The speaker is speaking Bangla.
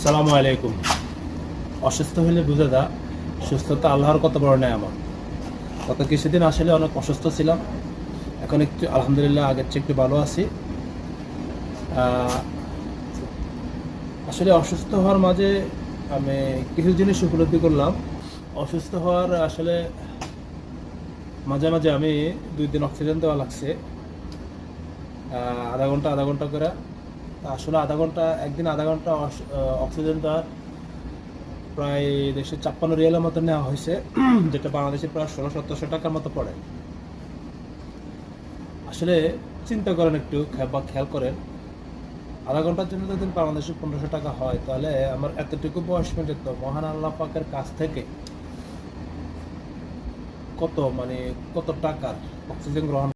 আসসালামু আলাইকুম। অসুস্থ হলে বুঝে যা সুস্থতা আল্লাহর কত বড় নেয়ামত। গত কিছুদিন আসলে অনেক অসুস্থ ছিলাম, এখন একটু আলহামদুলিল্লাহ আগের চেয়ে একটু ভালো আছি। আসলে অসুস্থ হওয়ার মাঝে আমি কিছু জিনিস উপলব্ধি করলাম। অসুস্থ হওয়ার আসলে মাঝে মাঝে আমি 2 দিন অক্সিজেন দেওয়া লাগছে, আধা ঘন্টা করে। আসলে একদিন আধা ঘন্টা অক্সিজেন দেওয়ার প্রায় 156 রিয়ালের মতো নেওয়া হয়েছে, যেটা বাংলাদেশে প্রায় 1600-1700 টাকার মতো পড়ে। আসলে চিন্তা করেন, একটু খেয়াল করেন, আধা ঘন্টার জন্য যদি বাংলাদেশে 1500 টাকা হয়, তাহলে আমার এতটুকু বয়স পর্যন্ত মহান আল্লাহ পাকের কাছ থেকে কত টাকার অক্সিজেন গ্রহণ